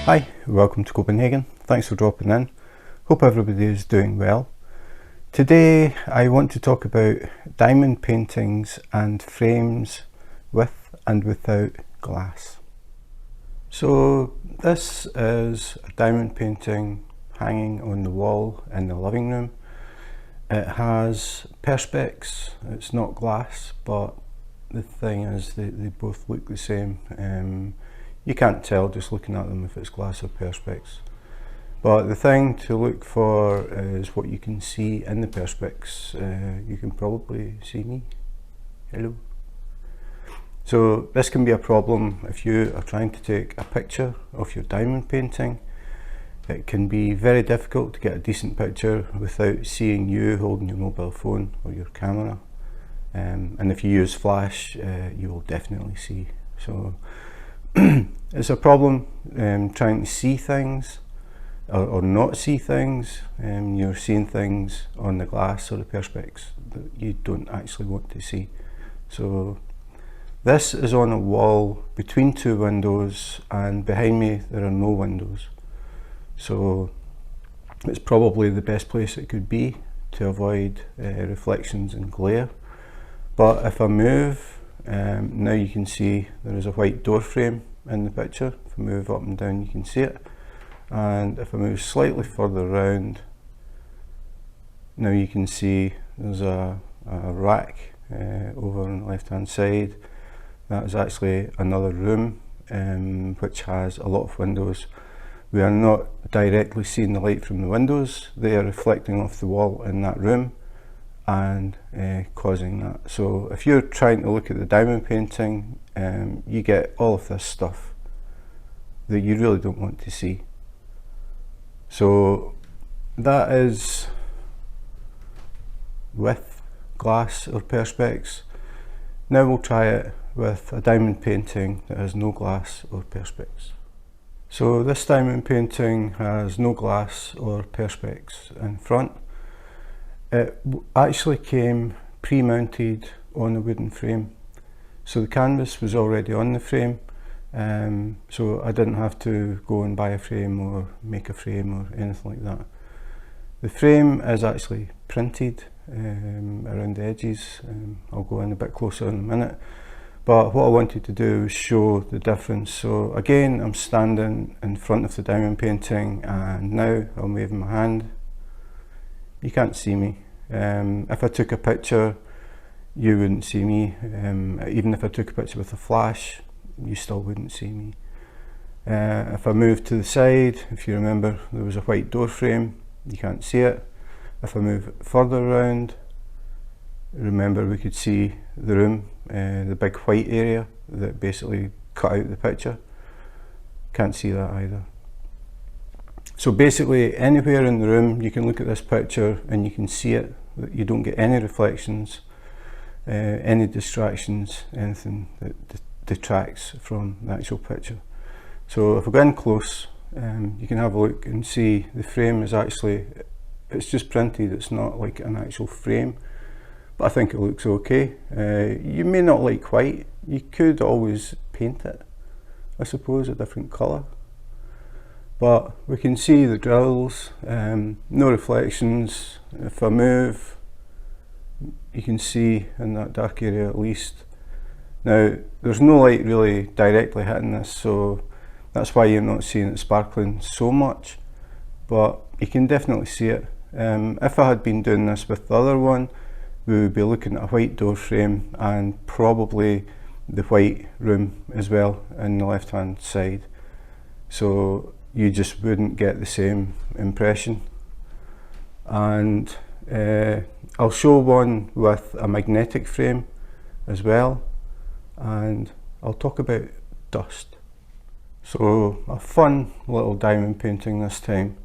Hi, welcome to Copenhagen. Thanks for dropping in. Hope everybody is doing well. Today I want to talk about diamond paintings and frames with and without glass. So this is a diamond painting hanging on the wall in the living room. It has perspex. It's not glass, but the thing is they both look the same. You can't tell just looking at them if it's glass or perspex. But the thing to look for is what you can see in the perspex. You can probably see me. Hello. So this can be a problem if you are trying to take a picture of your diamond painting. It can be very difficult to get a decent picture without seeing you holding your mobile phone or your camera. And if you use flash, you will definitely see. So it's a problem trying to see things or not see things. You're seeing things on the glass or the perspex that you don't actually want to see. So this is on a wall between two windows, and behind me there are no windows. So it's probably the best place it could be to avoid reflections and glare. But if I move, now you can see there is a white door frame in the picture. If I move up and down you can see it, and if I move slightly further around, now you can see there's a rack over on the left hand side. That is actually another room which has a lot of windows. We are not directly seeing the light from the windows, they are reflecting off the wall in that room and causing that. So if you're trying to look at the diamond painting, you get all of this stuff that you really don't want to see. So that is with glass or perspex. Now we'll try it with a diamond painting that has no glass or perspex. So this diamond painting has no glass or perspex in front. It actually came pre-mounted on a wooden frame. So the canvas was already on the frame, so I didn't have to go and buy a frame or make a frame or anything like that. The frame is actually printed around the edges. I'll go in a bit closer in a minute. But what I wanted to do was show the difference. So again, I'm standing in front of the diamond painting, and now I'm waving my hand. You can't see me. If I took a picture, you wouldn't see me. Even if I took a picture with a flash, you still wouldn't see me. If I move to the side, if you remember, there was a white door frame. You can't see it. If I move further around, remember we could see the room, the big white area that basically cut out the picture. Can't see that either. So basically anywhere in the room you can look at this picture and you can see it. You don't get any reflections, any distractions, anything that detracts from the actual picture. So if I go in close, you can have a look and see the frame is actually, it's just printed, it's not like an actual frame. But I think it looks okay. You may not like white. You could always paint it, I suppose, a different colour. But we can see the drills, no reflections. If I move, you can see in that dark area at least. Now, there's no light really directly hitting this, so that's why you're not seeing it sparkling so much. But you can definitely see it. If I had been doing this with the other one, we would be looking at a white door frame and probably the white room as well in the left hand side. So you just wouldn't get the same impression. And I'll show one with a magnetic frame as well, and I'll talk about dust. So a fun little diamond painting this time.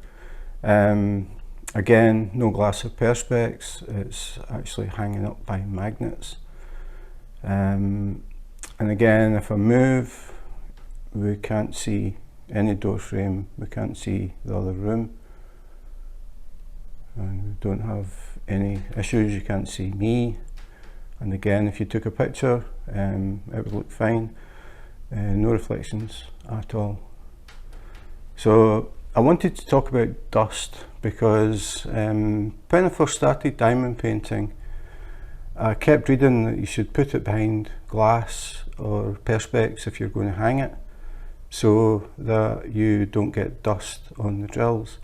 Again, no glass or perspex, it's actually hanging up by magnets. And again, if I move, we can't see any door frame, we can't see the other room. And we don't have any issues, you can't see me. And again, if you took a picture, it would look fine. No reflections at all. So I wanted to talk about dust because when I first started diamond painting, I kept reading that you should put it behind glass or perspex if you're going to hang it, so that you don't get dust on the drills.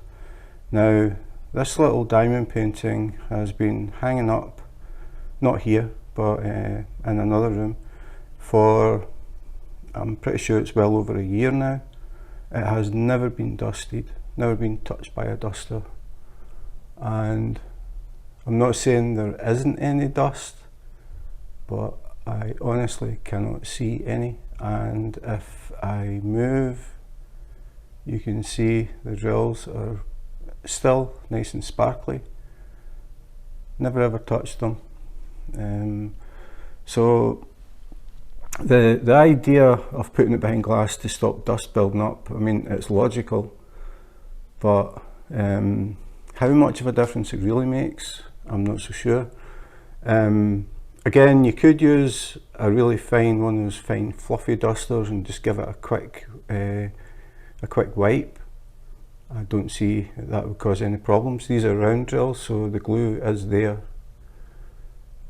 Now, this little diamond painting has been hanging up, not here, but in another room, for, I'm pretty sure it's well over a year now. It has never been dusted, never been touched by a duster, and I'm not saying there isn't any dust, but I honestly cannot see any. And if I move, you can see the drills are still nice and sparkly. Never ever touched them. So the idea of putting it behind glass to stop dust building up, I mean, it's logical, but how much of a difference it really makes, I'm not so sure. Again, you could use a really fine, one of those fine fluffy dusters and just give it a quick wipe. I don't see that would cause any problems. These are round drills, so the glue is there,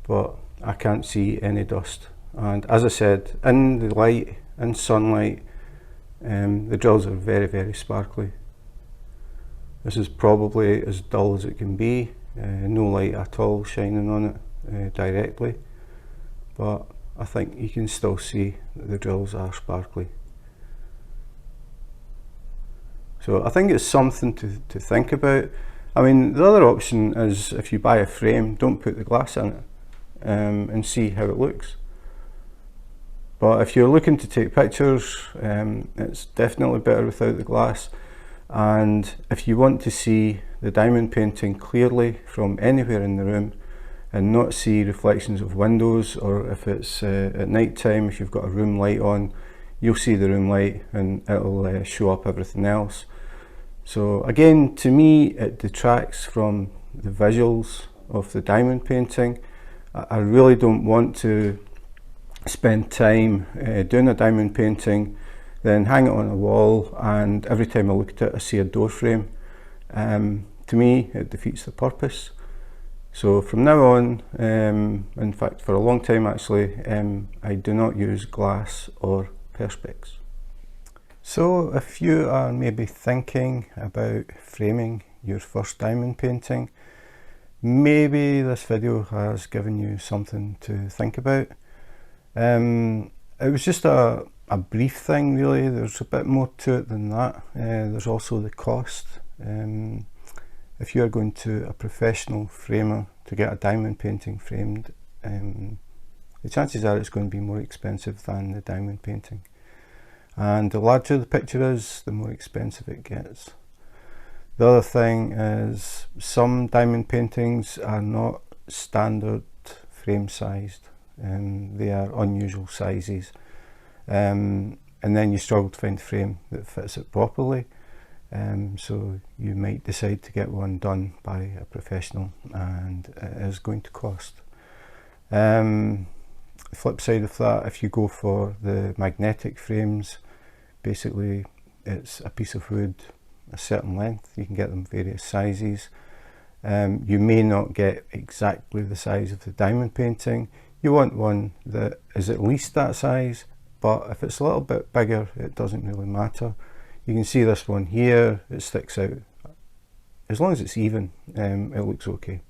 but I can't see any dust. And as I said, in the light, in sunlight, the drills are very, very sparkly. This is probably as dull as it can be, no light at all shining on it directly, but I think you can still see that the drills are sparkly. So I think it's something to think about. I mean, the other option is if you buy a frame, don't put the glass in it and see how it looks. But if you're looking to take pictures, it's definitely better without the glass. And if you want to see the diamond painting clearly from anywhere in the room and not see reflections of windows, or if it's at night time, if you've got a room light on, you'll see the room light and it'll show up everything else. So again, to me, it detracts from the visuals of the diamond painting. I really don't want to spend time doing a diamond painting, then hang it on a wall, and every time I look at it I see a door frame. To me, it defeats the purpose. So from now on, in fact for a long time actually, I do not use glass or perspex. So if you are maybe thinking about framing your first diamond painting, maybe this video has given you something to think about. It was just a brief thing really. There's a bit more to it than that. There's also the cost. If you are going to a professional framer to get a diamond painting framed, the chances are it's going to be more expensive than the diamond painting. And the larger the picture is, the more expensive it gets. The other thing is some diamond paintings are not standard frame sized. They are unusual sizes, and then you struggle to find a frame that fits it properly, so you might decide to get one done by a professional, and it is going to cost. The flip side of that, if you go for the magnetic frames, basically it's a piece of wood a certain length. You can get them various sizes. You may not get exactly the size of the diamond painting. You want one that is at least that size, but if it's a little bit bigger, it doesn't really matter. You can see this one here, it sticks out. As long as it's even, it looks okay.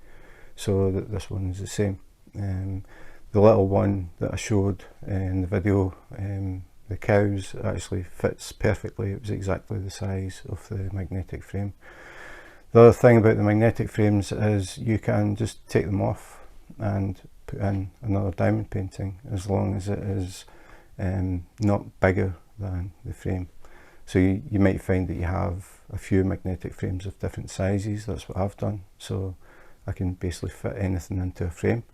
So this one is the same. The little one that I showed in the video, the cows, actually fits perfectly. It was exactly the size of the magnetic frame. The other thing about the magnetic frames is you can just take them off and put in another diamond painting, as long as it is not bigger than the frame. So you might find that you have a few magnetic frames of different sizes. That's what I've done, so I can basically fit anything into a frame.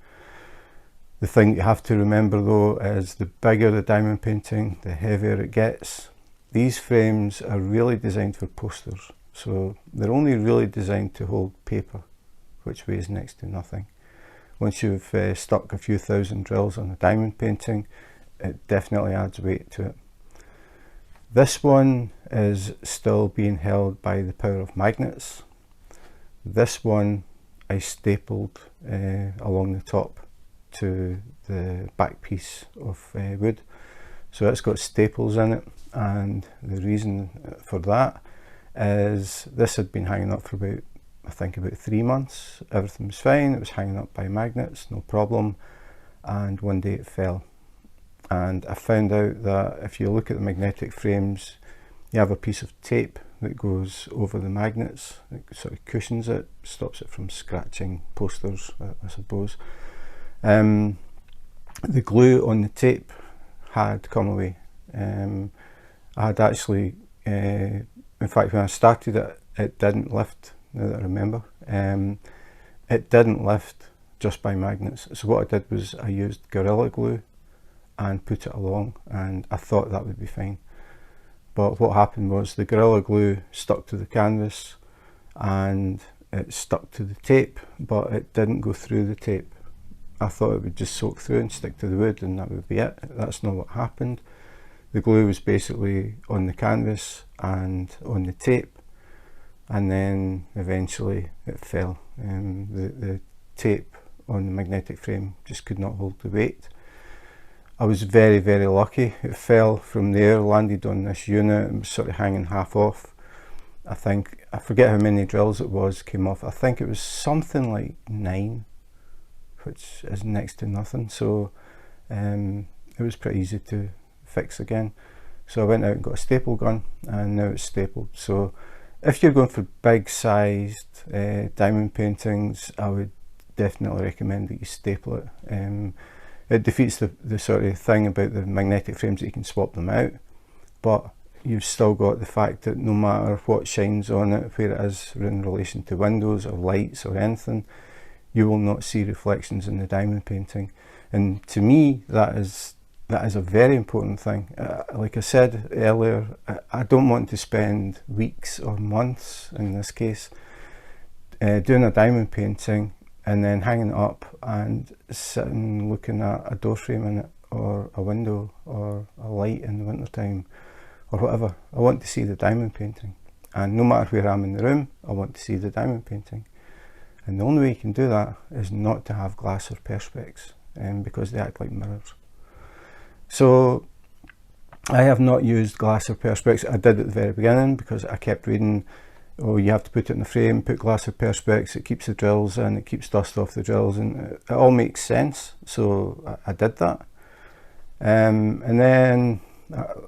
The thing you have to remember though is the bigger the diamond painting, the heavier it gets. These frames are really designed for posters, so they're only really designed to hold paper, which weighs next to nothing. Once you've stuck a few thousand drills on a diamond painting, it definitely adds weight to it. This one is still being held by the power of magnets. This one I stapled along the top to the back piece of wood. So it's got staples in it, and the reason for that is this had been hanging up for about, I think about 3 months. Everything was fine, it was hanging up by magnets, no problem, and one day it fell. And I found out that if you look at the magnetic frames, you have a piece of tape that goes over the magnets. It sort of cushions it, stops it from scratching posters, I suppose. The glue on the tape had come away. I had actually, in fact when I started it, it didn't lift, now that I remember. It didn't lift just by magnets. So what I did was I used Gorilla Glue and put it along, and I thought that would be fine. But what happened was the Gorilla Glue stuck to the canvas and it stuck to the tape, but it didn't go through the tape. I thought it would just soak through and stick to the wood and that would be it. That's not what happened. The glue was basically on the canvas and on the tape, and then eventually it fell. The tape on the magnetic frame just could not hold the weight. I was very, very lucky. It fell from there, landed on this unit, and was sort of hanging half off. I forget how many drills it was came off. I think it was something like 9, which is next to nothing. So it was pretty easy to fix again. So I went out and got a staple gun, and now it's stapled. So if you're going for big sized diamond paintings, I would definitely recommend that you staple it. It defeats the sort of thing about the magnetic frames that you can swap them out, but you've still got the fact that no matter what shines on it, where it is in relation to windows or lights or anything, you will not see reflections in the diamond painting. And to me, that is a very important thing. Like I said earlier, I don't want to spend weeks or months, in this case, doing a diamond painting and then hanging it up and sitting looking at a door frame in it, or a window, or a light in the winter time, or whatever. I want to see the diamond painting, and no matter where I'm in the room, I want to see the diamond painting. And the only way you can do that is not to have glass or perspex, because they act like mirrors. So I have not used glass or perspex. I did at the very beginning because I kept reading, oh, you have to put it in the frame, put glass or perspex, it keeps the drills in, it keeps dust off the drills, and it all makes sense. So I did that. And then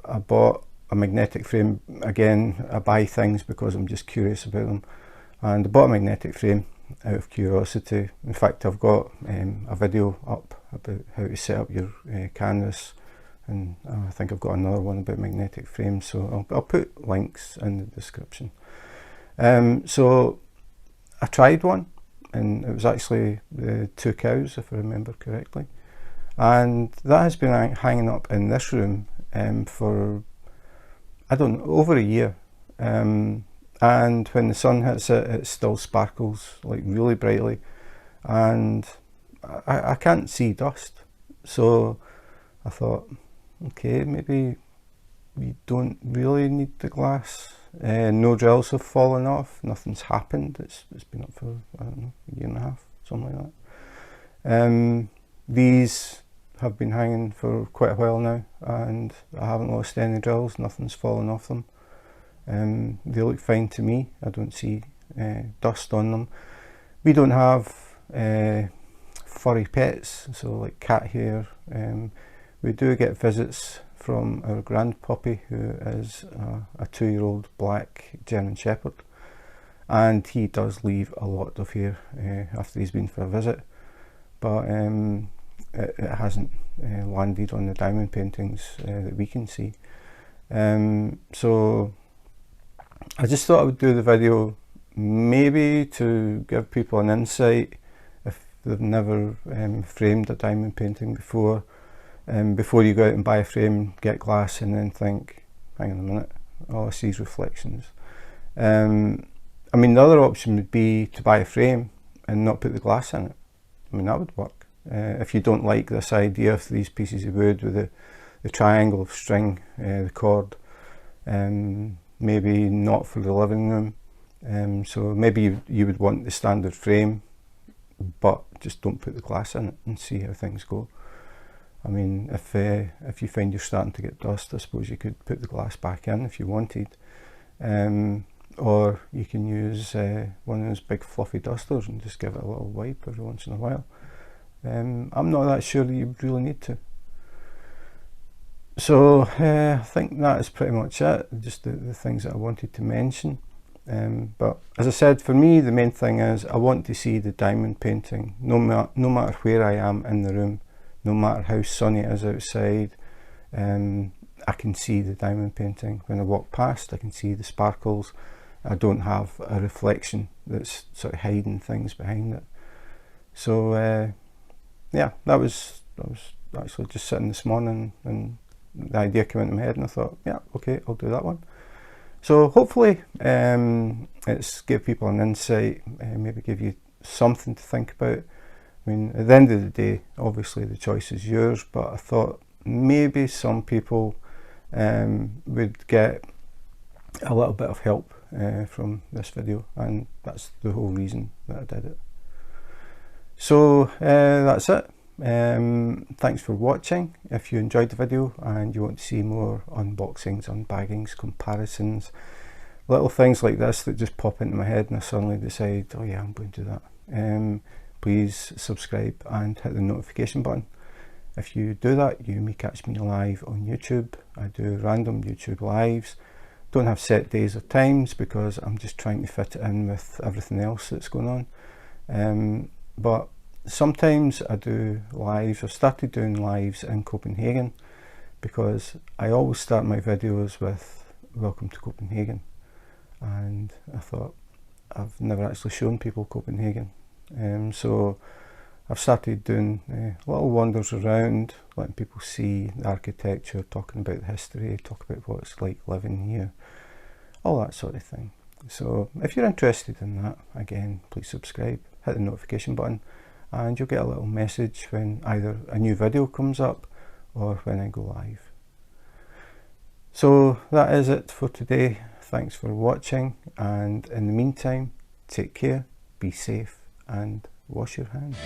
I bought a magnetic frame. Again, I buy things because I'm just curious about them. And I bought a magnetic frame out of curiosity. In fact, I've got a video up about how to set up your canvas, and I think I've got another one about magnetic frames, so I'll put links in the description. So I tried one, and it was actually the 2 cows, if I remember correctly, and that has been hanging up in this room for, I don't know, over a year. And when the sun hits it, it still sparkles like really brightly, and I can't see dust. So I thought, okay, maybe we don't really need the glass. No drills have fallen off, nothing's happened. It's been up for, I don't know, a year and a half, something like that. These have been hanging for quite a while now, and I haven't lost any drills, nothing's fallen off them. They look fine to me. I don't see dust on them. We don't have furry pets, so like cat hair. We do get visits from our grand puppy, who is a 2-year-old black German Shepherd, and he does leave a lot of hair after he's been for a visit, but it hasn't landed on the diamond paintings that we can see. So I just thought I would do the video maybe to give people an insight if they've never framed a diamond painting before. Before you go out and buy a frame, get glass, and then think, hang on a minute, all I see is reflections. I mean, the other option would be to buy a frame and not put the glass in it. I mean, that would work. If you don't like this idea of these pieces of wood with the triangle of string, the cord, maybe not for the living room. So maybe you would want the standard frame, but just don't put the glass in it and see how things go. I mean, if you find you're starting to get dust, I suppose you could put the glass back in if you wanted. Or you can use one of those big fluffy dusters and just give it a little wipe every once in a while. I'm not that sure that you really need to. So I think that is pretty much it, just the things that I wanted to mention. But as I said, for me the main thing is I want to see the diamond painting no matter where I am in the room, no matter how sunny it is outside. I can see the diamond painting. When I walk past, I can see the sparkles. I don't have a reflection that's sort of hiding things behind it. So yeah, that was actually just sitting this morning and the idea came into my head and I thought, yeah, okay, I'll do that one. So hopefully it's give people an insight, maybe give you something to think about. I mean, at the end of the day, obviously the choice is yours, but I thought maybe some people would get a little bit of help from this video, and that's the whole reason that I did it. So that's it. Thanks for watching. If you enjoyed the video and you want to see more unboxings, unbaggings, comparisons, little things like this that just pop into my head and I suddenly decide, oh yeah, I'm going to do that, please subscribe and hit the notification button. If you do that, you may catch me live on YouTube. I do random YouTube lives. Don't have set days or times because I'm just trying to fit it in with everything else that's going on. But sometimes I do lives. I've started doing lives in Copenhagen because I always start my videos with welcome to Copenhagen, and I thought I've never actually shown people Copenhagen, so I've started doing little wanders around, letting people see the architecture, talking about the history, talk about what it's like living here, all that sort of thing. So if you're interested in that, again, please subscribe, hit the notification button, and you'll get a little message when either a new video comes up or when I go live. So that is it for today. Thanks for watching, and in the meantime, take care, be safe, and wash your hands.